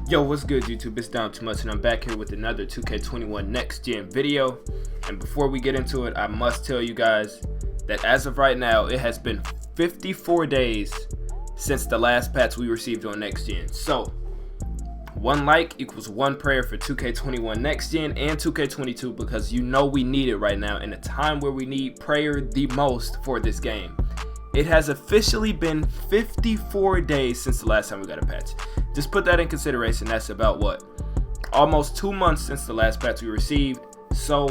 Yo, what's good YouTube? It's Down Too Much and I'm back here with another 2K21 Next Gen video. And before we get into it, I must tell you guys that as of right now, it has been 54 days since the last patch we received on Next Gen. So, 1 like equals 1 prayer for 2K21 Next Gen and 2K22 because you know we need it right now in a time where we need prayer the most for this game. It has officially been 54 days since the last time we got a patch. Just put that in consideration. That's about what? Almost 2 months since the last patch we received. So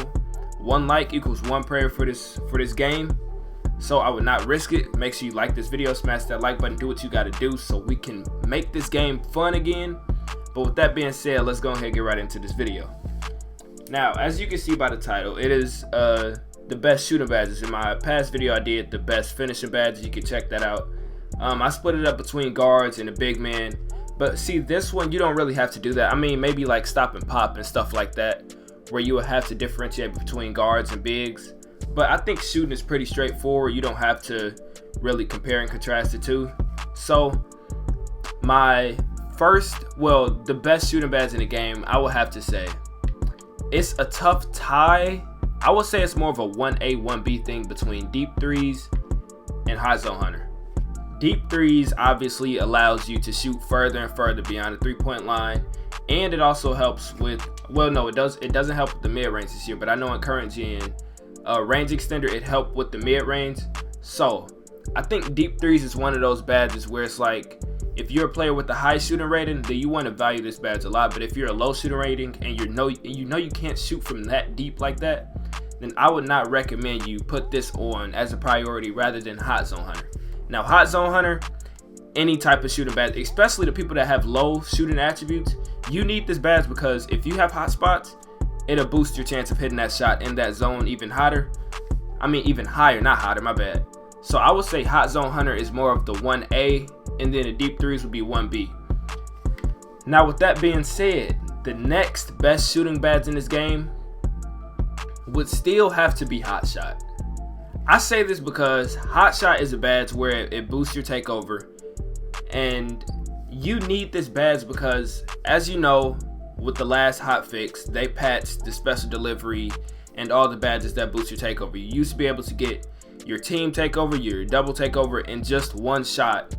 1 like equals 1 prayer for this game. So I would not risk it. Make sure you like this video, smash that like button, do what you gotta do so we can make this game fun again. But with that being said, let's go ahead and get right into this video. Now, as you can see by the title, it is the best shooting badges. In my past video I did the best finishing badges. You can check that out. I split it up between guards and a big man, but see, this one you don't really have to do that. I mean, maybe like stop and pop and stuff like that, where you would have to differentiate between guards and bigs. But I think shooting is pretty straightforward. You don't have to really compare and contrast the two. So my the best shooting badge in the game, I would have to say it's a tough tie. I would say it's more of a 1A, 1B thing between deep threes and hot zone hunter. Deep threes obviously allows you to shoot further and further beyond the 3-point line, and it also helps with, well, no, it doesn't help with the mid range this year, but I know in current gen range extender it helped with the mid range. So I think deep threes is one of those badges where it's like, if you're a player with a high shooting rating, then you want to value this badge a lot. But if you're a low shooting rating and you know you can't shoot from that deep like that, then I would not recommend you put this on as a priority rather than hot zone hunter. Now, hot zone hunter, any type of shooting badge, especially the people that have low shooting attributes, you need this badge because if you have hot spots, it'll boost your chance of hitting that shot in that zone even hotter. I mean, even higher, not hotter, my bad. So I would say hot zone hunter is more of the 1A, and then the deep threes would be 1B. Now, with that being said, the next best shooting badge in this game would still have to be hot shot. I say this because hot shot is a badge where it boosts your takeover, and you need this badge because, as you know, with the last hotfix, they patched the special delivery and all the badges that boost your takeover. You used to be able to get your team takeover, your double takeover in just one shot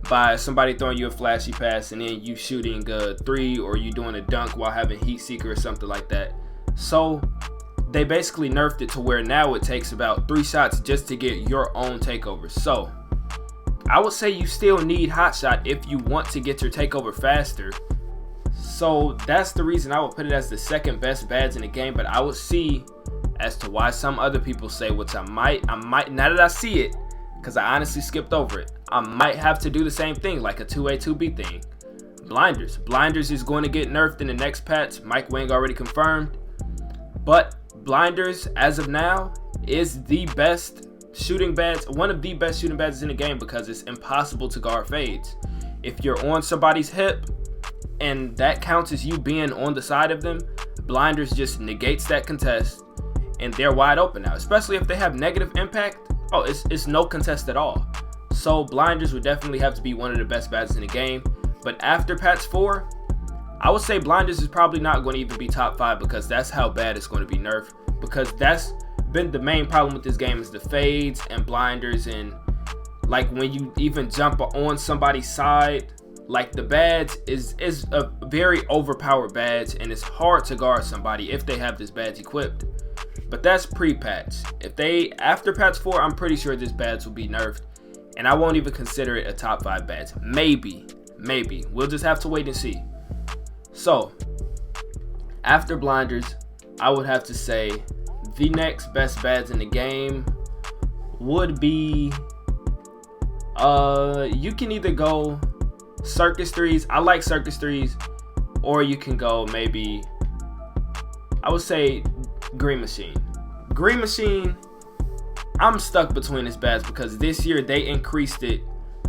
by somebody throwing you a flashy pass and then you shooting a 3 or you doing a dunk while having heat seeker or something like that. So they basically nerfed it to where now it takes about 3 shots just to get your own takeover. So I would say you still need hot shot if you want to get your takeover faster. So that's the reason I would put it as the second best badge in the game. But I would see as to why some other people say, which I might now that I see it, because I honestly skipped over it, I might have to do the same thing, like a 2A, 2B thing. Blinders is going to get nerfed in the next patch. Mike Wang already confirmed. But blinders, as of now, is the best shooting badge, one of the best shooting badges in the game because it's impossible to guard fades. If you're on somebody's hip and that counts as you being on the side of them, blinders just negates that contest and they're wide open now, especially if they have negative impact. Oh, it's no contest at all. So blinders would definitely have to be one of the best badges in the game. But after patch 4, I would say blinders is probably not going to even be top 5 because that's how bad it's going to be nerfed. Because that's been the main problem with this game is the fades and blinders, and like when you even jump on somebody's side, like the badge is a very overpowered badge and it's hard to guard somebody if they have this badge equipped. But that's pre-patch. If they after patch 4, I'm pretty sure this badge will be nerfed, and I won't even consider it a top 5 badge. Maybe we'll just have to wait and see. So after blinders, I would have to say the next best badge in the game would be you can either go circus threes. I like circus threes, or you can go maybe, I would say green machine. Green machine, I'm stuck between this badge because this year they increased it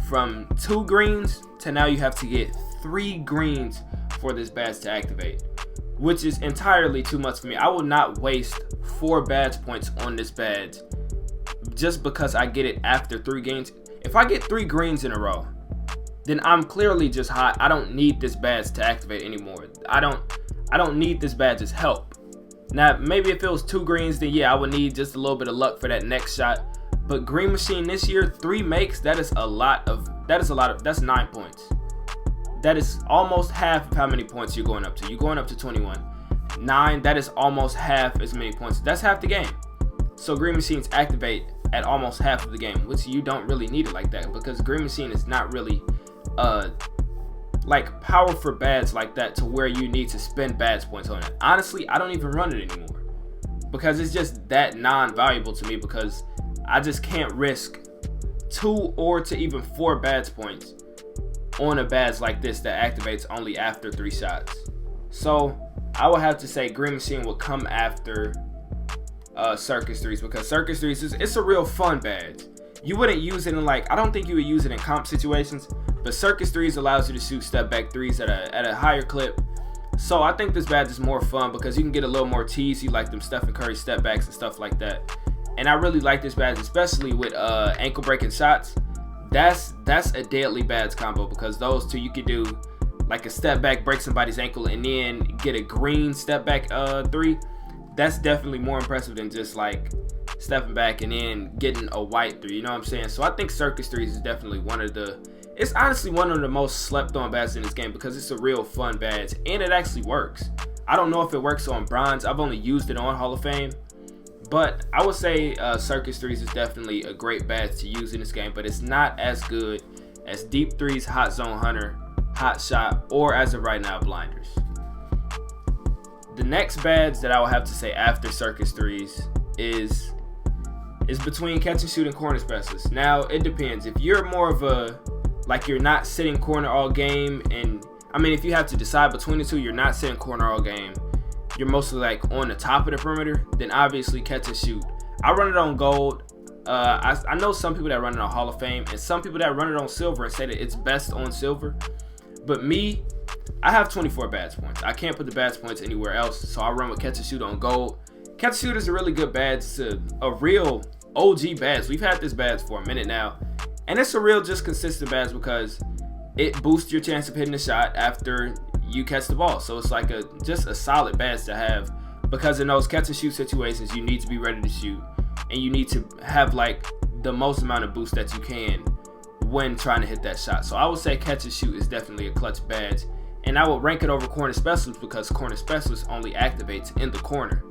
from 2 greens to now you have to get 3 greens for this badge to activate, which is entirely too much for me. I will not waste 4 badge points on this badge just because I get it after 3 games. If I get 3 greens in a row, then I'm clearly just hot. I don't need this badge to activate anymore. I don't need this badge's help. Now, maybe if it was 2 greens, then yeah, I would need just a little bit of luck for that next shot. But Green Machine this year, 3 makes, that's 9 points. That is almost half of how many points you're going up to. You're going up to 21. 9, that is almost half as many points. That's half the game. So Green Machines activate at almost half of the game, which you don't really need it like that, because Green Machine is not really like powerful badge like that to where you need to spend badge points on it. Honestly, I don't even run it anymore because it's just that non-valuable to me, because I just can't risk 2 or to even 4 badge points on a badge like this that activates only after 3 shots. So I would have to say Green Machine will come after Circus 3s, because Circus 3s it's a real fun badge. You wouldn't use it in, like, I don't think you would use it in comp situations, but Circus 3s allows you to shoot step back 3s at a higher clip. So I think this badge is more fun because you can get a little more teasy, like them Stephen Curry step backs and stuff like that. And I really like this badge, especially with ankle breaking shots. That's a deadly badge combo, because those two, you could do like a step back, break somebody's ankle, and then get a green step back 3. That's definitely more impressive than just like stepping back and then getting a white 3, you know what I'm saying? So I think Circus 3s is definitely it's honestly one of the most slept on badges in this game, because it's a real fun badge and it actually works. I don't know if it works on bronze. I've only used it on Hall of Fame, but I would say Circus 3s is definitely a great badge to use in this game, but it's not as good as Deep 3s, Hot Zone Hunter, Hot Shot, or as of right now, Blinders. The next badge that I will have to say after Circus 3s is between catch and shoot and corner specialist. Now, it depends. If you're more of a, like, you're not sitting corner all game, and I mean, if you have to decide between the two, you're not sitting corner all game, you're mostly like on the top of the perimeter, then obviously catch and shoot. I run it on gold. I know some people that run it on Hall of Fame, and some people that run it on silver and say that it's best on silver. But me, I have 24 badge points. I can't put the badge points anywhere else, so I run with catch and shoot on gold. Catch and shoot is a really good badge. It's a real OG badge. We've had this badge for a minute now, and it's a real just consistent badge because it boosts your chance of hitting the shot after you catch the ball. So it's like just a solid badge to have, because in those catch and shoot situations, you need to be ready to shoot, and you need to have like the most amount of boost that you can when trying to hit that shot. So I would say catch and shoot is definitely a clutch badge, and I would rank it over corner specialist because corner specialist only activates in the corner.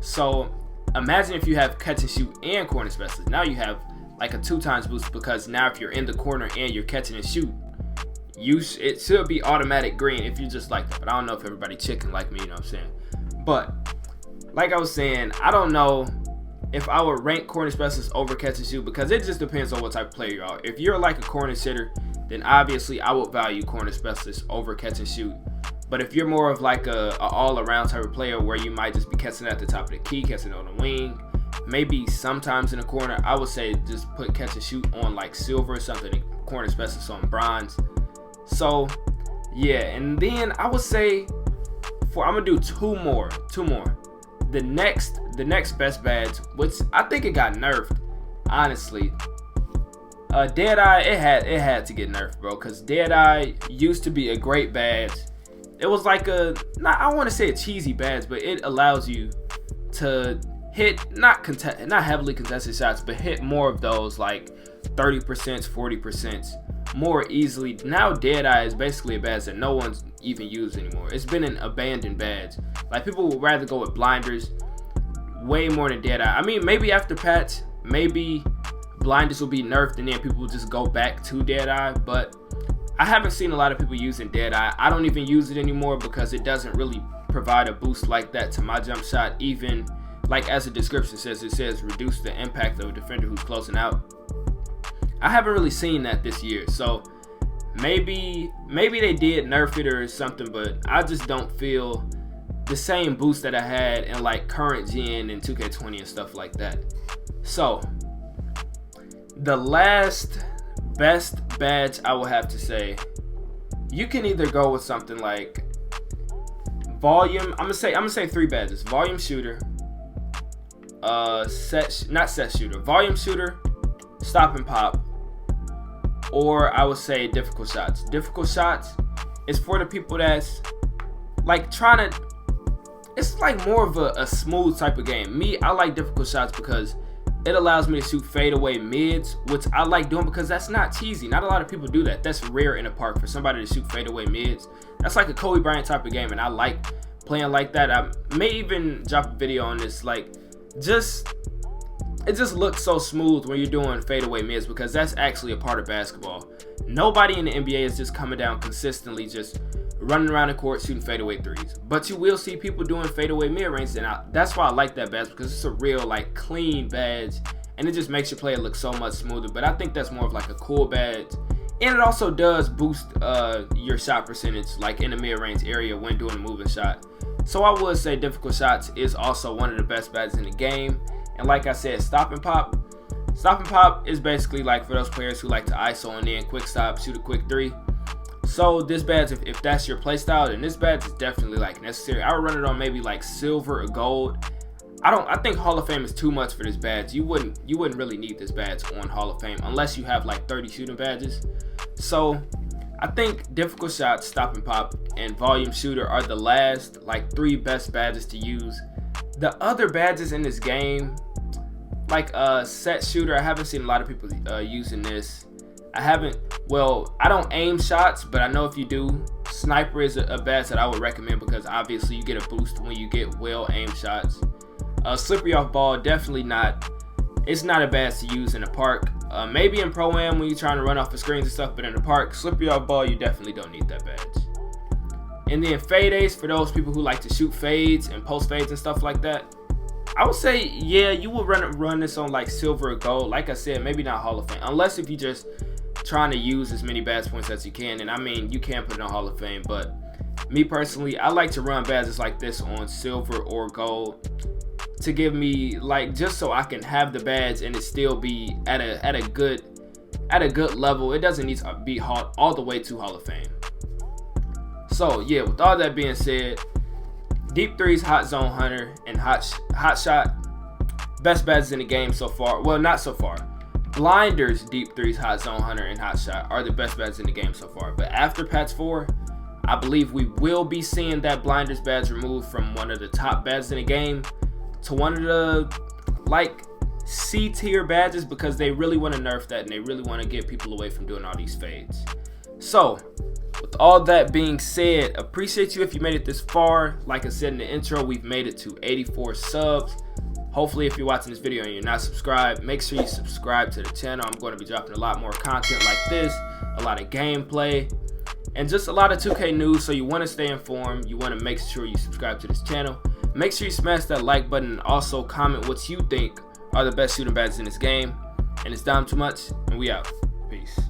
So imagine if you have catch and shoot and corner specialist. Now you have like a 2 times boost, because now if you're in the corner and you're catching and shoot, it should be automatic green if you just like that. But I don't know if everybody chicken like me, you know what I'm saying? But like I was saying, I don't know if I would rank corner specialist over catch and shoot, because it just depends on what type of player you are. If you're like a corner sitter, then obviously I would value corner specialist over catch and shoot. But if you're more of like a all-around type of player where you might just be catching at the top of the key, catching on the wing, maybe sometimes in the corner, I would say just put catch and shoot on like silver or something, and corner specialist on bronze. So yeah, and then I would say I'm gonna do two more. The next best badge, which I think it got nerfed, honestly. Deadeye, it had to get nerfed, bro, because Deadeye used to be a great badge. It was like I want to say a cheesy badge, but it allows you to hit not heavily contested shots, but hit more of those like 30%, 40% more easily. Now Deadeye is basically a badge that no one's even used anymore. It's been an abandoned badge. Like, people would rather go with Blinders way more than Deadeye. I mean, maybe after patch, maybe Blinders will be nerfed and then people will just go back to Deadeye, but I haven't seen a lot of people using Deadeye. I don't even use it anymore because it doesn't really provide a boost like that to my jump shot. Even like as the description says, it says reduce the impact of a defender who's closing out. I haven't really seen that this year, so maybe they did nerf it or something, but I just don't feel the same boost that I had in like current gen and 2K20 and stuff like that. So the last best badge I will have to say, you can either go with something like volume. I'm gonna say 3 badges: volume shooter, volume shooter, stop and pop, or I would say difficult shots. Difficult shots is for the people that's like trying to, it's like more of a smooth type of game. Me, I like difficult shots because it allows me to shoot fadeaway mids, which I like doing because that's not cheesy. Not a lot of people do that. That's rare in a park for somebody to shoot fadeaway mids. That's like a Kobe Bryant type of game, and I like playing like that. I may even drop a video on this. Like, it just looks so smooth when you're doing fadeaway mids because that's actually a part of basketball. Nobody in the NBA is just coming down consistently, just running around the court shooting fadeaway threes. But you will see people doing fadeaway mid-range, and that's why I like that badge, because it's a real like clean badge, and it just makes your player look so much smoother. But I think that's more of like a cool badge, and it also does boost your shot percentage like in the mid-range area when doing a moving shot. So I would say difficult shots is also one of the best badges in the game. And like I said, stop and pop. Stop and pop is basically like for those players who like to ISO and then quick stop, shoot a quick three. So this badge, if that's your playstyle, then this badge is definitely like necessary. I would run it on maybe like silver or gold. I think Hall of Fame is too much for this badge. You wouldn't really need this badge on Hall of Fame unless you have like 30 shooting badges. So I think difficult shots, stop and pop, and volume shooter are the last like 3 best badges to use. The other badges in this game, like set shooter, I haven't seen a lot of people using this. I don't aim shots, but I know if you do, sniper is a badge that I would recommend because obviously you get a boost when you get well aimed shots. Slippery off ball, definitely not. It's not a badge to use in a park. Maybe in Pro-Am when you're trying to run off the screens and stuff, but in the park, slippery off ball, you definitely don't need that badge. And then fades, for those people who like to shoot fades and post fades and stuff like that, I would say, yeah, you would run this on like silver or gold. Like I said, maybe not Hall of Fame, unless if you just trying to use as many badge points as you can. And I mean, you can put it on Hall of Fame, but me personally, I like to run badges like this on silver or gold to give me like, just so I can have the badge and it still be at a good level. It doesn't need to be all the way to Hall of Fame. So yeah, with all that being said, Deep Threes, Hot Zone Hunter, and Hot Shot, best badges in the game so far. Well, not so far. Blinders, Deep Threes, Hot Zone Hunter, and Hot Shot are the best badges in the game so far. But after patch 4, I believe we will be seeing that Blinders badge removed from one of the top badges in the game to one of the like C tier badges, because they really want to nerf that and they really want to get people away from doing all these fades. So with all that being said, appreciate you if you made it this far. Like I said in the intro, we've made it to 84 subs. Hopefully, if you're watching this video and you're not subscribed, make sure you subscribe to the channel. I'm going to be dropping a lot more content like this, a lot of gameplay, and just a lot of 2K news. So you want to stay informed. You want to make sure you subscribe to this channel. Make sure you smash that like button and also comment what you think are the best shooting badges in this game. And it's Dom Too Much, and we out. Peace.